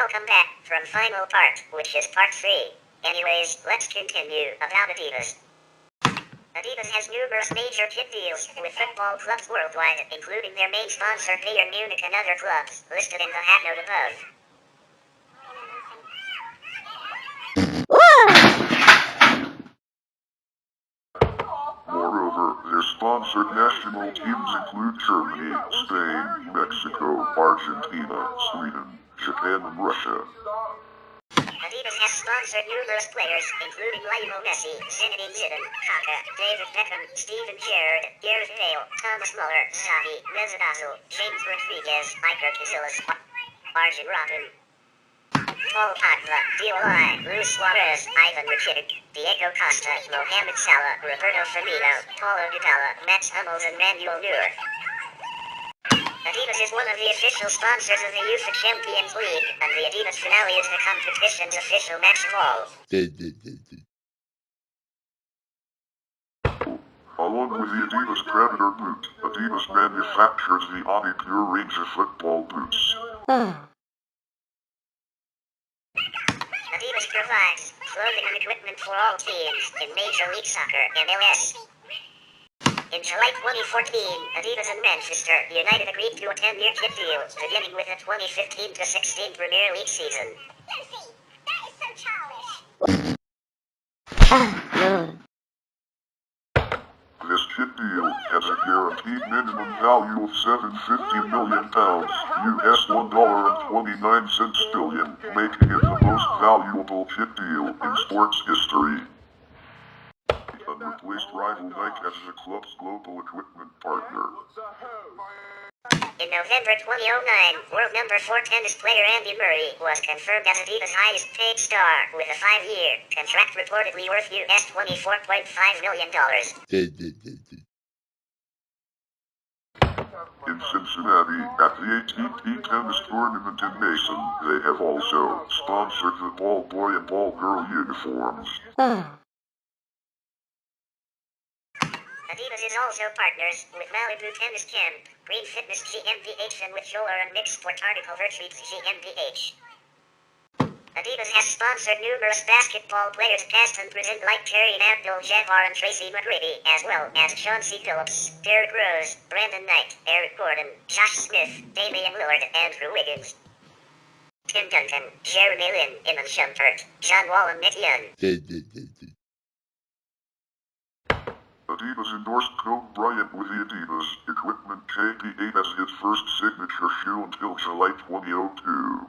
Welcome back from final part, which is part 3. Anyways, let's continue about Adidas. Adidas has numerous major kit deals with football clubs worldwide, including their main sponsor Bayern Munich and other clubs, listed in the hat note above. Moreover, their sponsored national teams include Germany, Spain, Mexico, Argentina, Sweden, Japan, and Russia. Adidas has sponsored numerous players, including Lionel Messi, Zinedine Zidane, Kaká, David Beckham, Steven Gerrard, Gareth Bale, Thomas Muller, Xavi, Mesut Ozil, James Rodriguez, Iker Casillas, Arjen Robben, Paul Pogba, Diolai, Luis Suarez, Ivan Rakitic, Diego Costa, Mohamed Salah, Roberto Firmino, Paulo Dybala, Mats Hummels, and Manuel Neuer. Adidas is one of the official sponsors of the UEFA Champions League, and the Adidas finale is the competition's official match of all. Along with the Adidas Predator boot, Adidas manufactures the Adi Pure range of football boots. Adidas provides clothing and equipment for all teams in Major League Soccer and MLS. In July 2014, Adidas and Manchester United agreed to a 10-year kit deal, beginning with the 2015-16 Premier League season. That is so childish. This kit deal has a guaranteed minimum value of £750 million, US $1.29 billion, making it the most valuable kit deal in sports history. And replaced rival Nike as the club's global equipment partner. In November 2009, world number 4 tennis player Andy Murray was confirmed as Adidas' highest paid star, with a 5-year contract reportedly worth US $24.5 million. In Cincinnati, at the AT&T Tennis Tournament in Mason, they have also sponsored the ball boy and ball girl uniforms. Adidas is also partners with Malibu Tennis Camp, Green Fitness GmbH, and with Joler and Mixed Sport Article Retreats GmbH. Adidas has sponsored numerous basketball players past and present like Kareem Abdul-Jabbar and Tracy McGrady, as well as Chauncey Phillips, Derrick Rose, Brandon Knight, Eric Gordon, Josh Smith, Damian Lillard, Andrew Wiggins, Tim Duncan, Jeremy Lin, Iman Shumpert, John Wall, and Nick Young. Adidas endorsed Kobe Bryant with the Adidas Equipment KP8 as his first signature shoe until July 2002.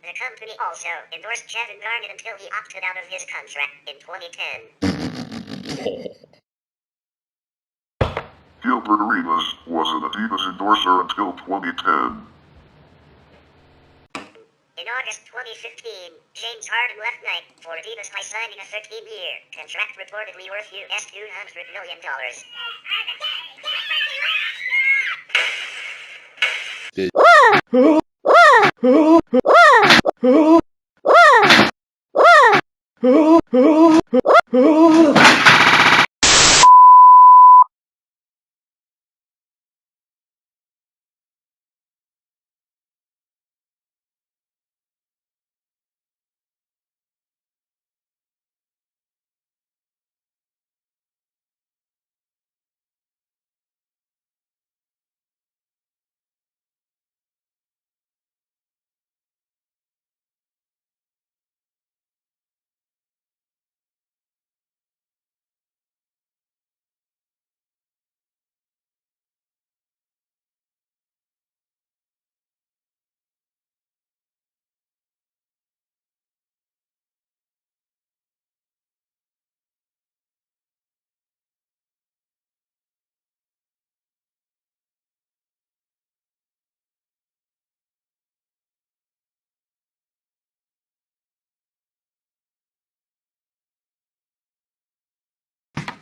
The company also endorsed Kevin Garnett until he opted out of his contract in 2010. Gilbert Arenas was an Adidas endorser until 2010. In August 2015, James Harden left Nike for Adidas by signing a 13-year contract reportedly worth US $200 million.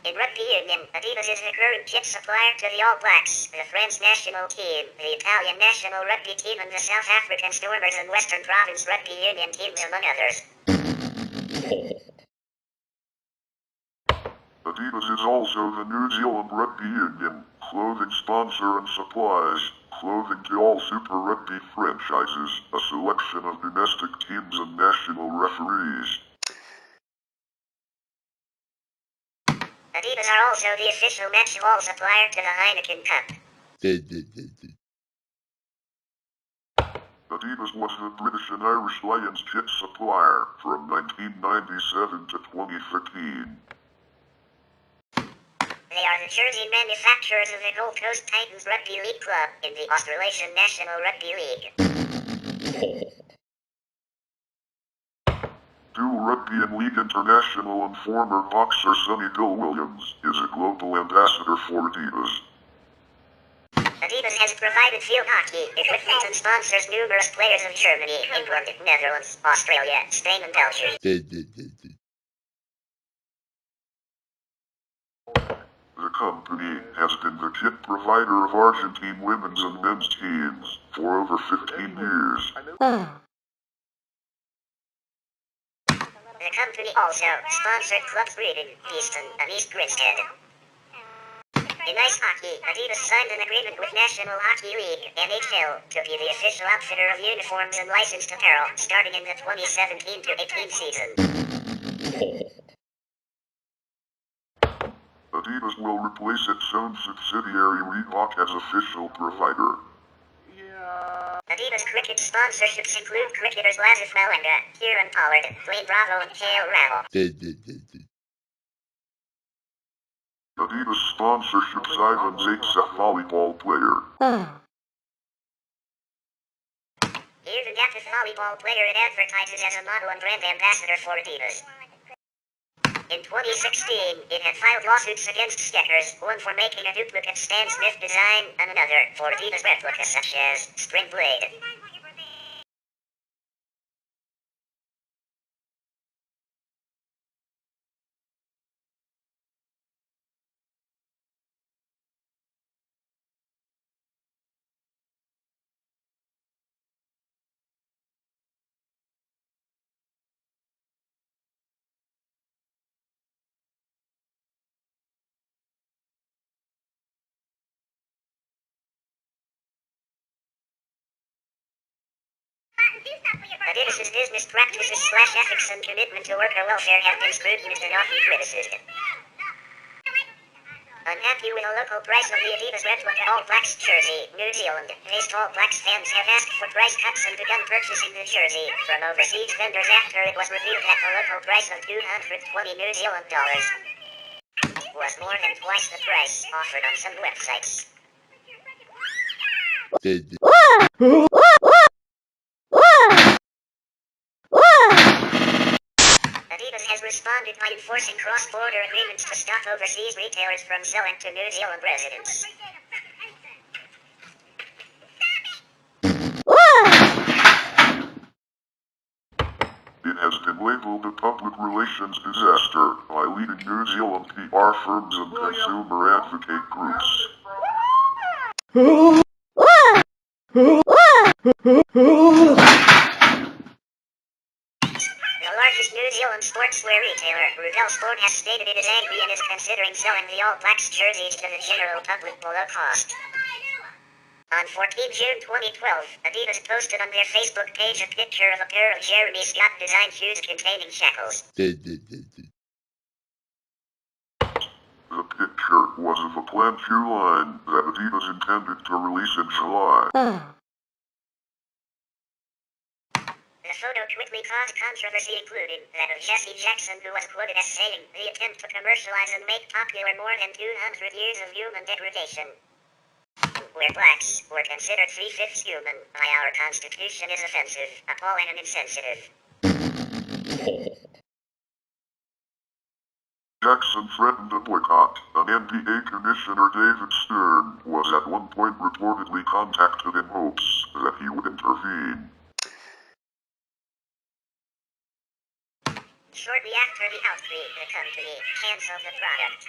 In rugby union, Adidas is the current kit supplier to the All Blacks, the France national team, the Italian national rugby team, and the South African Stormers and Western Province rugby union teams, among others. Adidas is also the New Zealand Rugby Union clothing sponsor and supplies clothing to all Super Rugby franchises, a selection of domestic teams and national referees. Adidas are also the official match ball supplier to the Heineken Cup. Adidas was the British and Irish Lions kit supplier from 1997 to 2013. They are the jersey manufacturers of the Gold Coast Titans Rugby League Club in the Australasian National Rugby League. Dual Rugby and League international and former boxer Sonny Bill Williams is a global ambassador for Adidas. Adidas has provided field hockey equipment and sponsors numerous players of Germany, England, Netherlands, Australia, Spain and Belgium. The company has been the kit provider of Argentine women's and men's teams for over 15 years. The company also sponsored clubs Reading, Easton, and East Grinstead. In ice hockey, Adidas signed an agreement with National Hockey League, NHL, to be the official outfitter of uniforms and licensed apparel starting in the 2017-18 season. Adidas will replace its own subsidiary Reebok as official provider. Adidas cricket sponsorships include cricketers Lazif Malinga, Kieran Pollard, Dwayne Bravo and KL Rahul. Adidas sponsorships Ivan Zait's a volleyball player. Here's a Gatif volleyball player it advertises as a model and brand ambassador for Adidas. In 2016, it had filed lawsuits against Skechers, one for making a duplicate Stan Smith design and another for Adidas replicas such as Spring Blade. Adidas' business practices / ethics and commitment to worker welfare have been scrutinized and often criticized. Unhappy with the local price of the Adidas replica All Blacks jersey, New Zealand based All Blacks fans have asked for price cuts and begun purchasing the jersey from overseas vendors after it was revealed that the local price of $220 New Zealand was more than twice the price offered on some websites. Adidas has responded by enforcing cross-border agreements to stop overseas retailers from selling to New Zealand residents. It has been labeled a public relations disaster by leading New Zealand PR firms and consumer advocate groups. The largest New Zealand sportswear retailer, Rudel Sport, has stated it is angry and is considering selling the All Blacks jerseys to the general public below cost. On 14 June 2012, Adidas posted on their Facebook page a picture of a pair of Jeremy Scott designed shoes containing shackles. The picture was of a planned shoe line that Adidas intended to release in July. The photo quickly caused controversy, including that of Jesse Jackson, who was quoted as saying, "The attempt to commercialize and make popular more than 200 years of human degradation. Where blacks were considered 3/5 human by our Constitution is offensive, appalling and insensitive." Jackson threatened a boycott, and NBA Commissioner David Stern was at one point reportedly contacted in hopes that he would intervene. Shortly after the outbreak, the company canceled the product.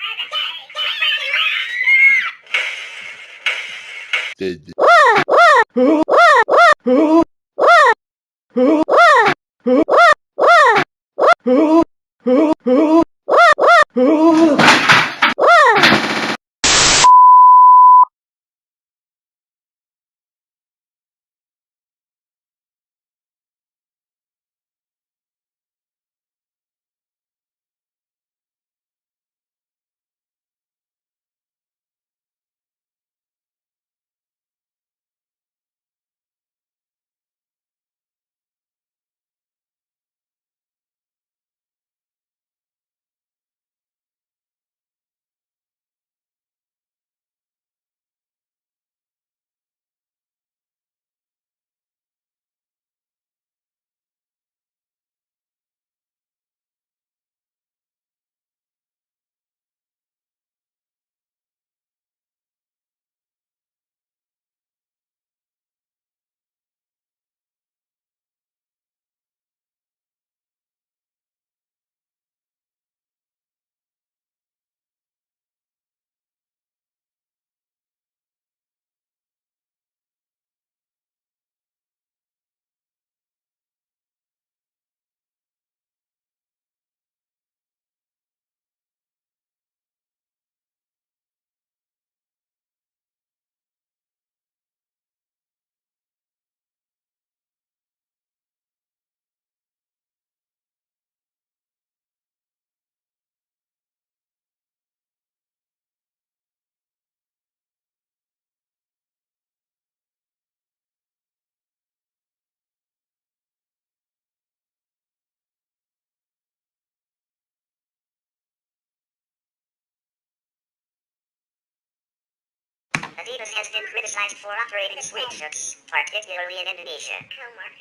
Adidas has been criticized for operating sweatshops, particularly in Indonesia. Homework.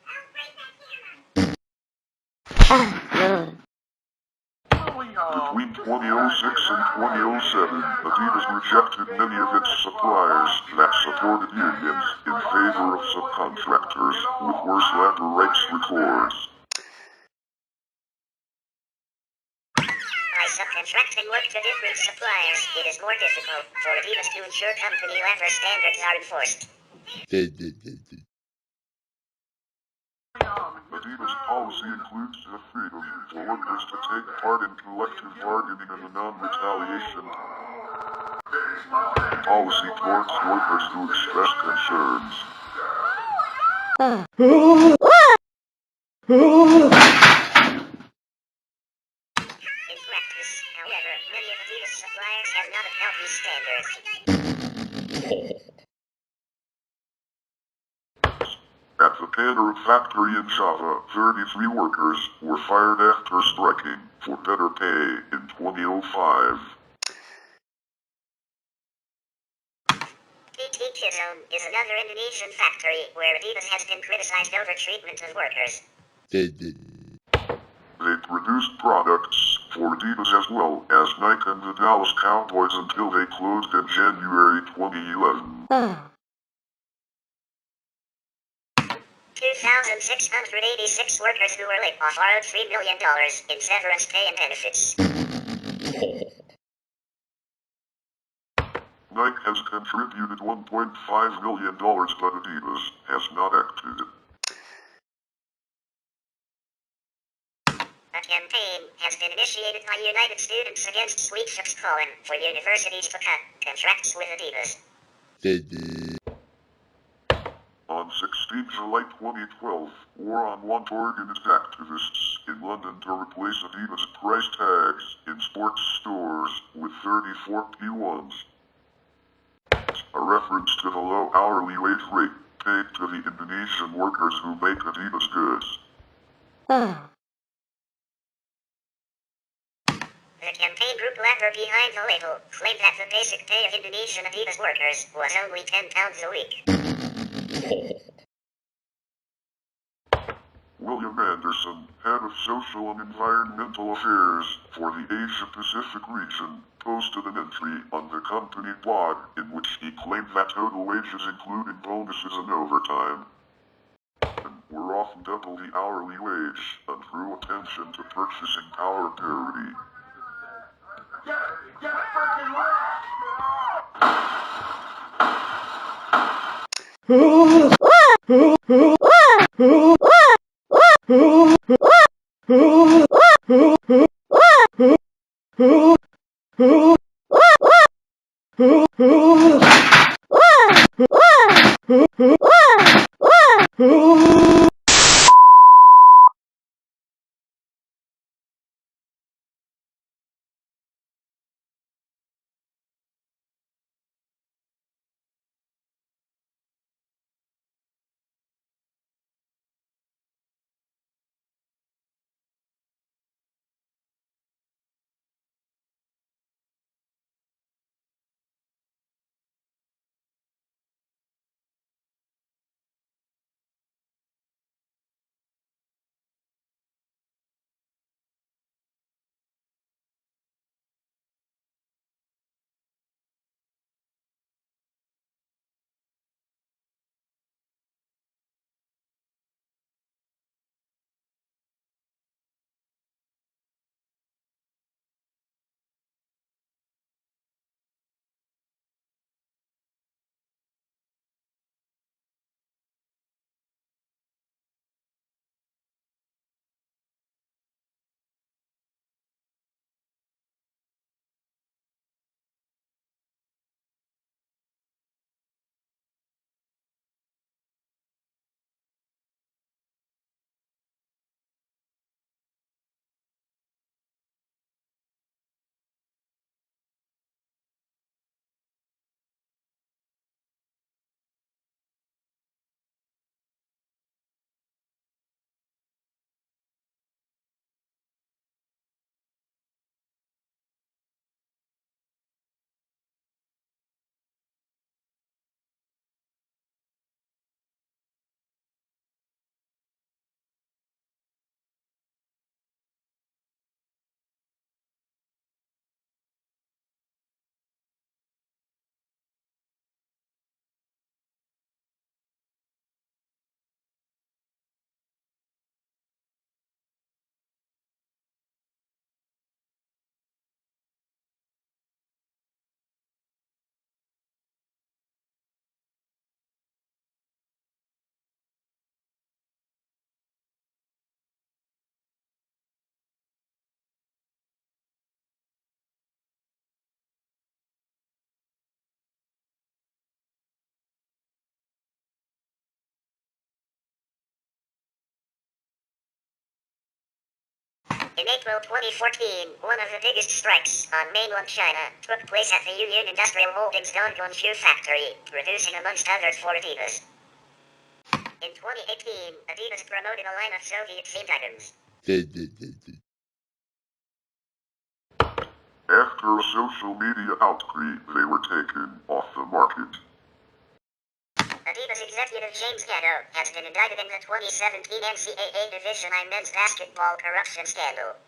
Oh, break that camera. Between 2006 and 2007, Adidas rejected many of its suppliers that supported unions in favor of subcontractors with worse labor rights records. By subcontracting work to different suppliers, it is more difficult for Adidas to ensure company labor standards are enforced. Adidas policy includes the freedom for workers to take part in collective bargaining and a non-retaliation policy towards workers who express concerns. In practice, however, many of Adidas suppliers have not upheld these standards. At the Panera factory in Java, 33 workers were fired after striking for better pay in 2005. PT Kizone is another Indonesian factory where Adidas has been criticized over treatment of workers. They produced products for Adidas as well as Nike and the Dallas Cowboys until they closed in January 2011. 2,686 workers who were laid off are owed $3 million in severance pay and benefits. Nike has contributed $1.5 million, but Adidas has not acted. A campaign has been initiated by United Students Against Sweatshops calling for universities to cut contracts with Adidas. On 16 July 2012, War on Want organized activists in London to replace Adidas price tags in sports stores with 34 P1s. A reference to the low hourly wage rate paid to the Indonesian workers who make Adidas goods. The campaign group lever behind the label claimed that the basic pay of Indonesian Adidas workers was only £10 a week. William Anderson, head of social and environmental affairs for the Asia-Pacific region, posted an entry on the company blog in which he claimed that total wages including bonuses and overtime were often double the hourly wage and drew attention to purchasing power parity. In April 2014, one of the biggest strikes on mainland China took place at the Union Industrial Holdings Dongguan Shoe Factory, producing amongst others for Adidas. In 2018, Adidas promoted a line of Soviet-themed items. After a social media outcry, they were taken off the market. Adidas executive James Gatto has been indicted in the 2017 NCAA Division I men's basketball corruption scandal.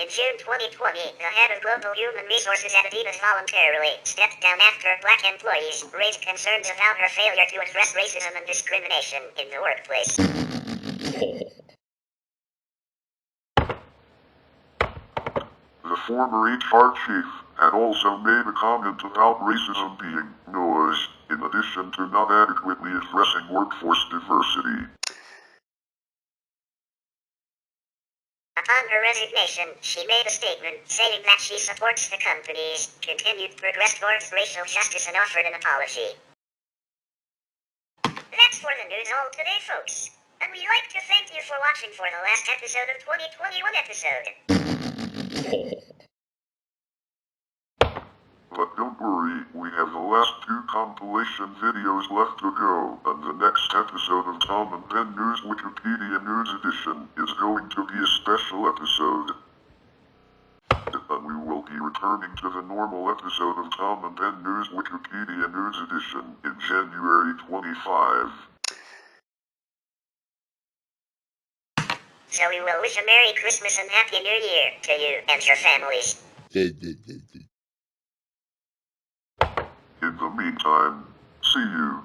In June 2020, the head of Global Human Resources at Adidas voluntarily stepped down after black employees raised concerns about her failure to address racism and discrimination in the workplace. The former HR chief had also made a comment about racism being noise, in addition to not adequately addressing workforce diversity. Upon her resignation, she made a statement saying that she supports the company's continued progress towards racial justice and offered an apology. That's for the news all today, folks. And we'd like to thank you for watching for the last episode of 2021 episode. But don't worry, we have the last 2 compilation videos left to go, and the next episode of Tom and Ben News Wikipedia News Edition is going to be a special episode. And we will be returning to the normal episode of Tom and Ben News Wikipedia News Edition in January 25. So we will wish a Merry Christmas and Happy New Year to you and your families. In the meantime, see you.